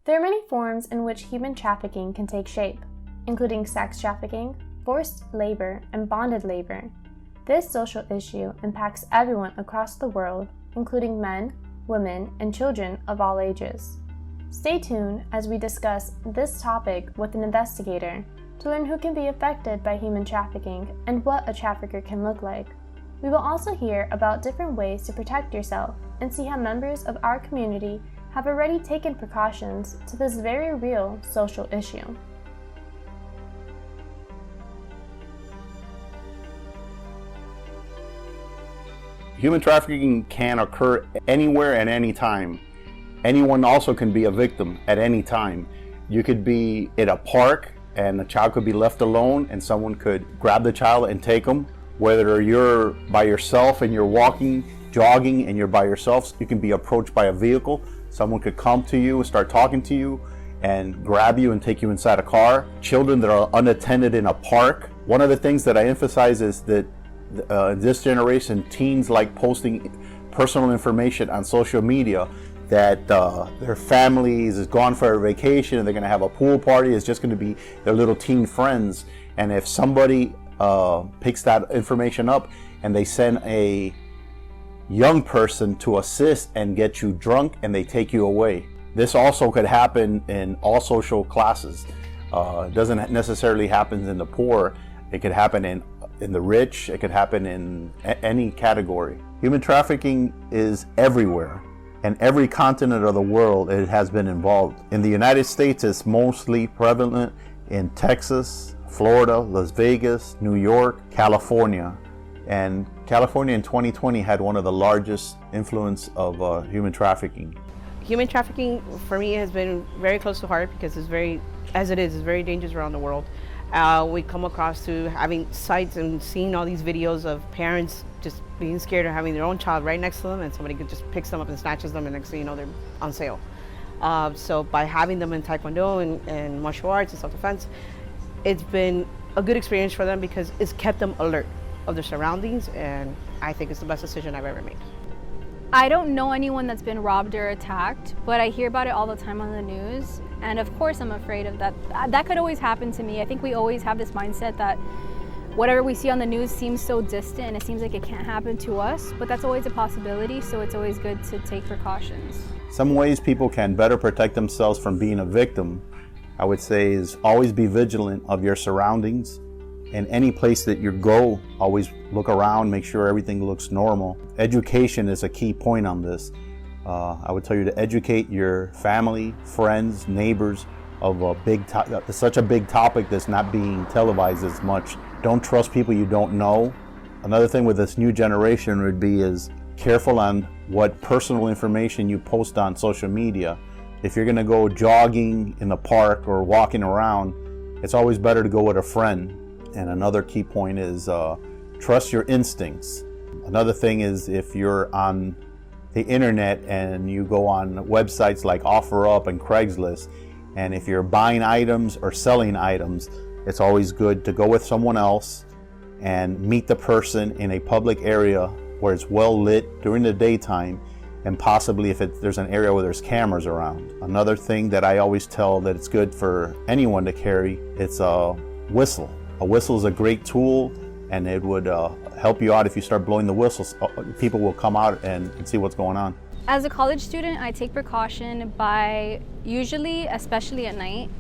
There are many forms in which human trafficking can take shape, including sex trafficking, forced labor, and bonded labor. This social issue impacts everyone across the world, including men, women, and children of all ages. Stay tuned as we discuss this topic with an investigator to learn who can be affected by human trafficking and what a trafficker can look like. We will also hear about different ways to protect yourself and see how members of our community have already taken precautions to this very real social issue. Human trafficking can occur anywhere at any time. Anyone also can be a victim at any time. You could be at a park and the child could be left alone and someone could grab the child and take them. Whether you're by yourself and you're walking, jogging, and you're by yourself, you can be approached by a vehicle. Someone could come to you and start talking to you and grab you and take you inside a car. Children that are unattended in a park. One of the things that I emphasize is that this generation, teens like posting personal information on social media, that their families is gone for a vacation and they're going to have a pool party. It's just going to be their little teen friends. And if somebody picks that information up and they send a young person to assist and get you drunk and they take you away. This also could happen in all social classes. It doesn't necessarily happen in the poor. It could happen in the rich. It could happen in any category. Human trafficking is everywhere. And every continent of the world it has been involved. In the United States, it's mostly prevalent in Texas, Florida, Las Vegas, New York, California. And California in 2020 had one of the largest influence of human trafficking. Human trafficking for me has been very close to heart because it's very dangerous around the world. We come across to having sites and seeing all these videos of parents just being scared of having their own child right next to them and somebody just picks them up and snatches them and next thing you know they're on sale. So by having them in Taekwondo and martial arts and self-defense, it's been a good experience for them because it's kept them alert of their surroundings, and I think it's the best decision I've ever made. I don't know anyone that's been robbed or attacked, but I hear about it all the time on the news, and of course I'm afraid of that. That could always happen to me. I think we always have this mindset that whatever we see on the news seems so distant and it seems like it can't happen to us, but that's always a possibility, so it's always good to take precautions. Some ways people can better protect themselves from being a victim, I would say, is always be vigilant of your surroundings. In any place that you go, always look around, make sure everything looks normal. Education is a key point on this. I would tell you to educate your family, friends, neighbors of such a big topic that's not being televised as much. Don't trust people you don't know. Another thing with this new generation would be is careful on what personal information you post on social media. If you're going to go jogging in the park or walking around, it's always better to go with a friend. And another key point is trust your instincts. Another thing is if you're on the internet and you go on websites like OfferUp and Craigslist, and if you're buying items or selling items, it's always good to go with someone else and meet the person in a public area where it's well lit during the daytime, and possibly if there's an area where there's cameras around. Another thing that I always tell that it's good for anyone to carry, it's a whistle. A whistle is a great tool, and it would help you out if you start blowing the whistles. People will come out and see what's going on. As a college student, I take precaution by usually, especially at night,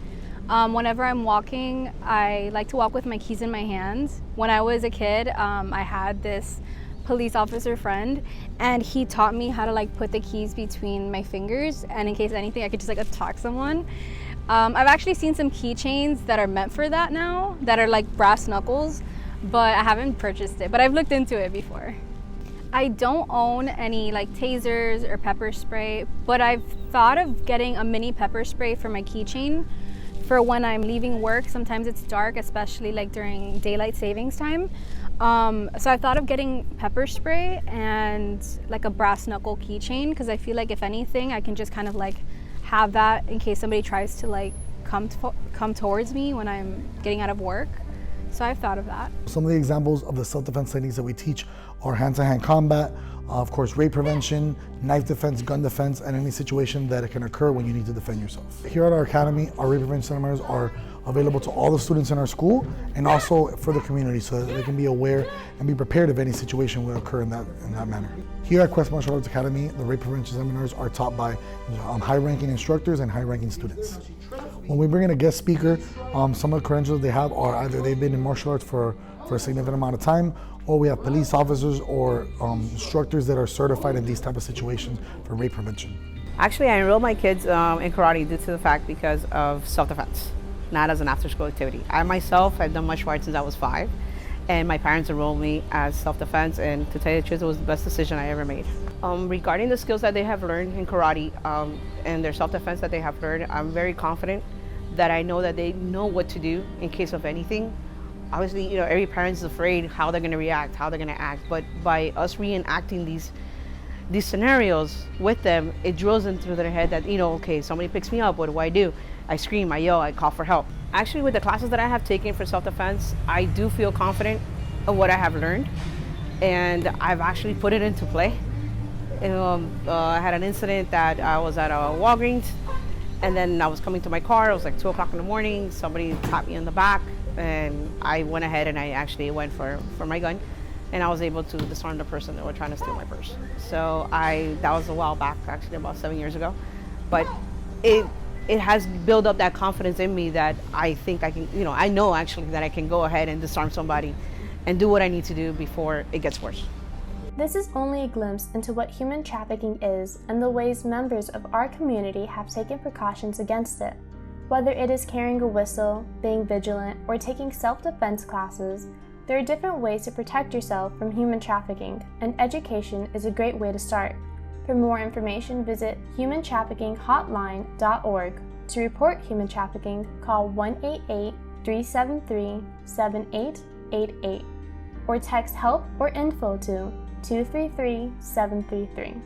whenever I'm walking, I like to walk with my keys in my hands. When I was a kid, I had this police officer friend, and he taught me how to put the keys between my fingers, and in case anything, I could just attack someone. I've actually seen some keychains that are meant for that now, that are like brass knuckles, but I haven't purchased it, but I've looked into it before. I don't own any tasers or pepper spray, but I've thought of getting a mini pepper spray for my keychain for when I'm leaving work. Sometimes it's dark, especially during daylight savings time. So I thought of getting pepper spray and a brass knuckle keychain, because I feel like if anything, I can just kind of have that in case somebody tries to come towards me when I'm getting out of work. So I've thought of that. Some of the examples of the self-defense techniques that we teach are hand-to-hand combat, Of course, rape prevention, knife defense, gun defense, and any situation that can occur when you need to defend yourself. Here at our academy, our rape prevention seminars are available to all the students in our school and also for the community so that they can be aware and be prepared if any situation will occur in that manner. Here at Quest Martial Arts Academy, the rape prevention seminars are taught by high-ranking instructors and high-ranking students. When we bring in a guest speaker, some of the credentials they have are either they've been in martial arts for a significant amount of time, or we have police officers or instructors that are certified in these type of situations for rape prevention. Actually, I enrolled my kids in karate due to the fact because of self-defense, not as an after-school activity. I myself, I've done martial arts since I was 5, and my parents enrolled me as self-defense, and to tell you the truth, it was the best decision I ever made. Regarding the skills that they have learned in karate and their self-defense that they have learned, I'm very confident that I know that they know what to do in case of anything. Obviously, you know, every parent is afraid how they're going to react, how they're going to act, but by us reenacting these scenarios with them, it drills into their head that, you know, okay, somebody picks me up, what do? I scream, I yell, I call for help. Actually, with the classes that I have taken for self-defense, I do feel confident of what I have learned, and I've actually put it into play. I had an incident that I was at a Walgreens, and then I was coming to my car. It was like 2 o'clock in the morning. Somebody tapped me in the back, and I went ahead and I actually went for my gun, and I was able to disarm the person that were trying to steal my purse. So that was a while back, actually about 7 years ago, but it has built up that confidence in me that I think I can, you know, I know actually that I can go ahead and disarm somebody and do what I need to do before it gets worse. This is only a glimpse into what human trafficking is and the ways members of our community have taken precautions against it. Whether it is carrying a whistle, being vigilant, or taking self-defense classes, there are different ways to protect yourself from human trafficking, and education is a great way to start. For more information, visit humantraffickinghotline.org. To report human trafficking, call 188-373-7888 or text HELP or INFO to 233-733.